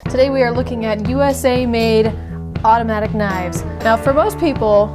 Today we are looking at USA-made automatic knives. Now for most people,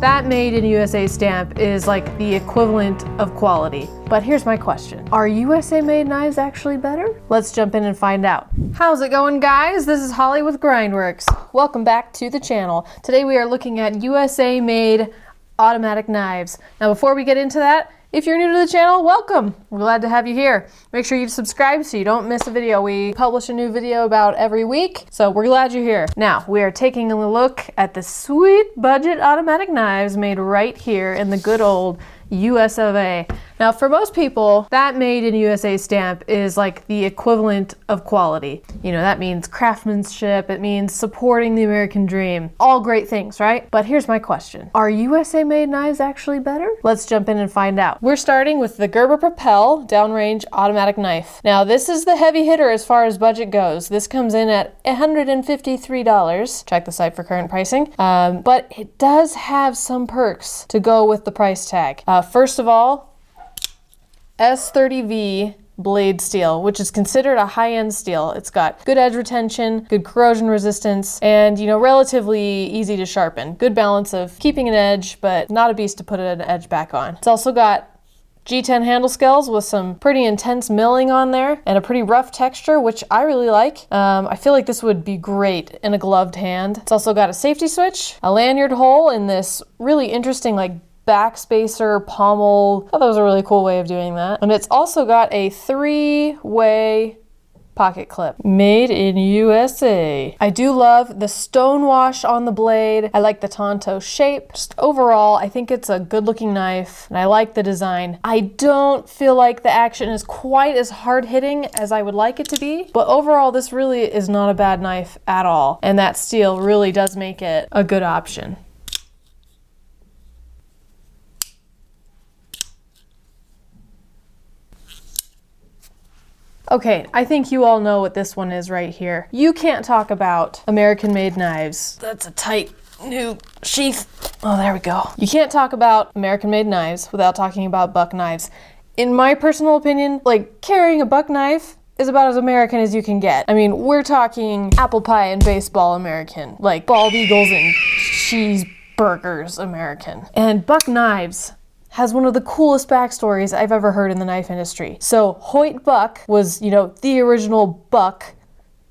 that made in USA stamp is like the equivalent of quality. But here's my question. Are USA-made knives actually better? Let's jump in and find out. How's it going, guys? This is Holly with Grindworks. Welcome back to the channel. Today we are looking at USA-made automatic knives. Now before we get into that, if you're new to the channel, welcome. We're glad to have you here. Make sure you subscribe so you don't miss a video. We publish a new video about every week, so we're glad you're here. Now, we are taking a look at the sweet budget automatic knives made right here in the good old US of A. Now, for most people, that made in USA stamp is like the equivalent of quality. You know, that means craftsmanship, it means supporting the American dream. All great things, right? But here's my question. Are USA made knives actually better? Let's jump in and find out. We're starting with the Gerber Propel downrange automatic knife. Now, this is the heavy hitter as far as budget goes. This comes in at $153. Check the site for current pricing. But it does have some perks to go with the price tag. First of all, S30V blade steel, which is considered a high-end steel. It's got good edge retention, good corrosion resistance, and relatively easy to sharpen. Good balance of keeping an edge, but not a beast to put an edge back on. It's also got G10 handle scales with some pretty intense milling on there and a pretty rough texture, which I really like. I feel like this would be great in a gloved hand. It's also got a safety switch, a lanyard hole in this really interesting backspacer pommel. I thought that was a really cool way of doing that. And it's also got a 3-way pocket clip. Made in USA. I do love the stonewash on the blade. I like the Tonto shape. Just overall, I think it's a good looking knife and I like the design. I don't feel like the action is quite as hard hitting as I would like it to be, but overall this really is not a bad knife at all. And that steel really does make it a good option. Okay, I think you all know what this one is right here. You can't talk about American-made knives. That's a tight new sheath. Oh, there we go. You can't talk about American-made knives without talking about buck knives. In my personal opinion, carrying a buck knife is about as American as you can get. I mean, we're talking apple pie and baseball American, like bald eagles and cheeseburgers American. And buck knives has one of the coolest backstories I've ever heard in the knife industry. So Hoyt Buck was, the original buck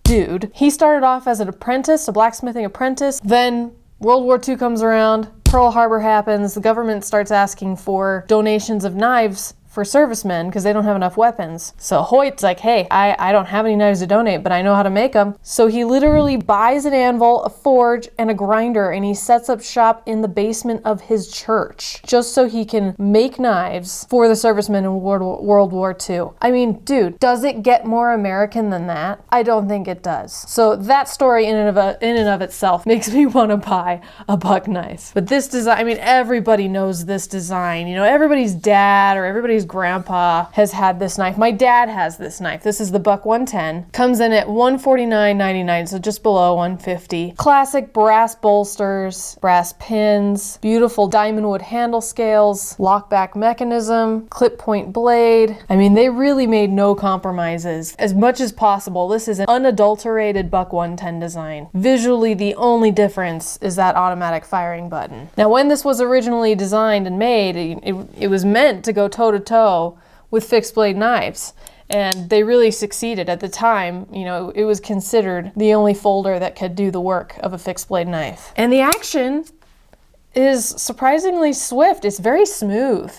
dude. He started off as an apprentice, a blacksmithing apprentice. Then World War II comes around, Pearl Harbor happens, the government starts asking for donations of knives for servicemen because they don't have enough weapons. So Hoyt's like, hey, I don't have any knives to donate, but I know how to make them. So he literally buys an anvil, a forge, and a grinder, and he sets up shop in the basement of his church just so he can make knives for the servicemen in World War II. I mean, dude, does it get more American than that? I don't think it does. So that story in and of itself makes me want to buy a buck knife. But this design, I mean, everybody knows this design. Everybody's dad or everybody's grandpa has had this knife. My dad has this knife. This is the Buck 110. Comes in at $149.99, so just below $150. Classic brass bolsters, brass pins, beautiful diamond wood handle scales, lockback mechanism, clip point blade. I mean, they really made no compromises. As much as possible, this is an unadulterated Buck 110 design. Visually, the only difference is that automatic firing button. Now, when this was originally designed and made, it was meant to go toe-to-toe with fixed blade knives, and they really succeeded. At the time, it was considered the only folder that could do the work of a fixed blade knife. And the action is surprisingly swift. It's very smooth.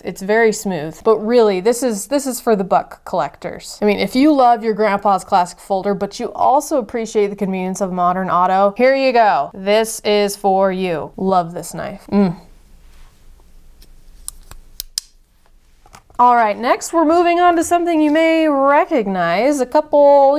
But really, this is for the buck collectors. I mean, if you love your grandpa's classic folder, but you also appreciate the convenience of modern auto, here you go. This is for you. Love this knife. All right, next we're moving on to something you may recognize. A couple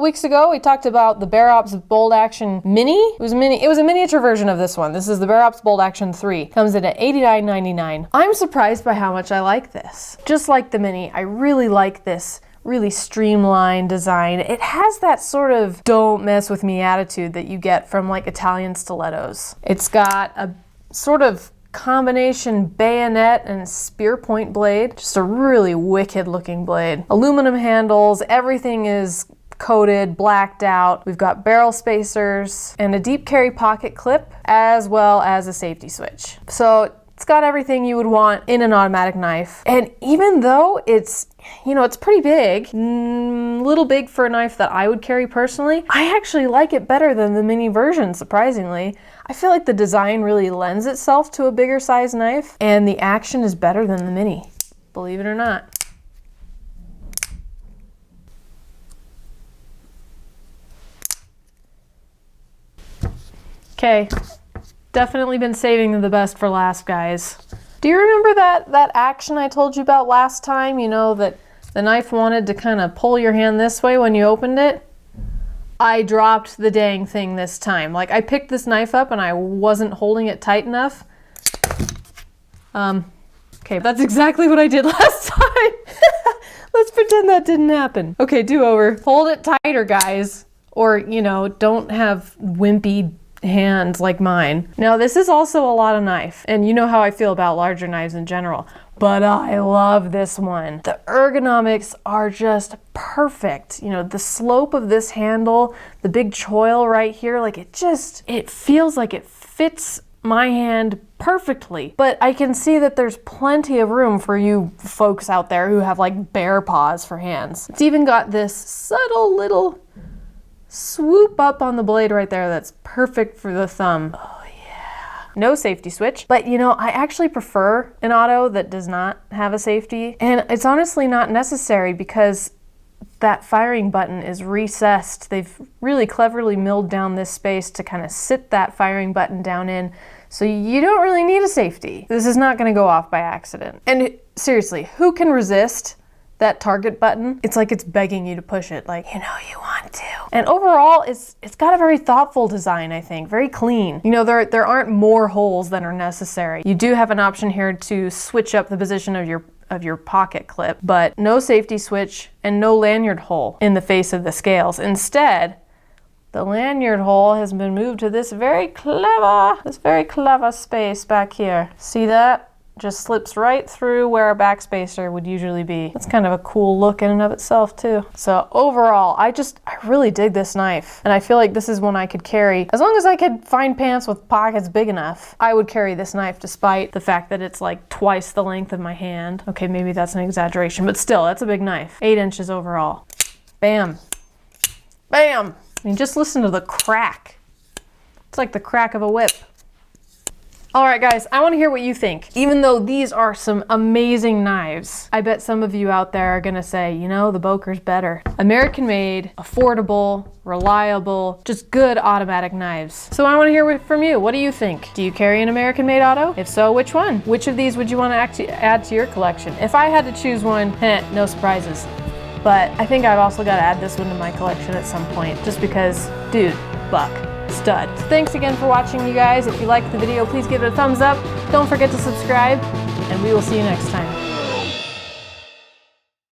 weeks ago, we talked about the Bear Ops Bold Action Mini. It was a miniature version of this one. This is the Bear Ops Bold Action 3. Comes in at $89.99. I'm surprised by how much I like this. Just like the Mini, I really like this really streamlined design. It has that sort of don't mess with me attitude that you get from Italian stilettos. It's got a sort of combination bayonet and spear point blade. Just a really wicked looking blade. Aluminum handles, everything is coated, blacked out. We've got barrel spacers and a deep carry pocket clip, as well as a safety switch. So it's got everything you would want in an automatic knife. And even though it's, you know, it's pretty big, little big for a knife that I would carry personally, I actually like it better than the mini version, surprisingly. I feel like the design really lends itself to a bigger size knife, and the action is better than the mini, believe it or not. Okay. Definitely been saving the best for last, guys. Do you remember that action I told you about last time? You know, that the knife wanted to kind of pull your hand this way when you opened it? I dropped the dang thing this time. Like, I picked this knife up and I wasn't holding it tight enough. Okay, that's exactly what I did last time. Let's pretend that didn't happen. Okay, do over. Hold it tighter, guys. Or, you know, don't have wimpy hands like mine. Now, this is also a lot of knife, and you know how I feel about larger knives in general, but I love this one. The ergonomics are just perfect. You know, the slope of this handle, the big choil right here, like it feels like it fits my hand perfectly. But I can see that there's plenty of room for you folks out there who have like bear paws for hands. It's even got this subtle little swoop up on the blade right there that's perfect for the thumb. Oh yeah. No safety switch, but you know, I actually prefer an auto that does not have a safety, and it's honestly not necessary because that firing button is recessed. They've really cleverly milled down this space to kind of sit that firing button down in, so you don't really need a safety. This is not going to go off by accident. And seriously, who can resist that target button? It's like it's begging you to push it, like, you know you want to. And overall, it's got a very thoughtful design, I think, very clean. You know, there aren't more holes than are necessary. You do have an option here to switch up the position of your pocket clip, but no safety switch and no lanyard hole in the face of the scales. Instead, the lanyard hole has been moved to this very clever space back here. See that? Just slips right through where a backspacer would usually be. It's kind of a cool look in and of itself too. So overall, I really dig this knife, and I feel like this is one I could carry. As long as I could find pants with pockets big enough, I would carry this knife despite the fact that it's like twice the length of my hand. Okay, maybe that's an exaggeration, but still, that's a big knife. 8 inches overall. Bam. Bam. I mean, just listen to the crack. It's like the crack of a whip. All right, guys, I want to hear what you think. Even though these are some amazing knives, I bet some of you out there are gonna say, you know, the Boker's better. American made, affordable, reliable, just good automatic knives. So I want to hear from you. What do you think? Do you carry an American made auto? If so, which one? Which of these would you want to add to your collection? If I had to choose one, no surprises. But I think I've also got to add this one to my collection at some point, just because, dude, buck. Stud. So thanks again for watching, you guys. If you liked the video, please give it a thumbs up. Don't forget to subscribe, and we will see you next time.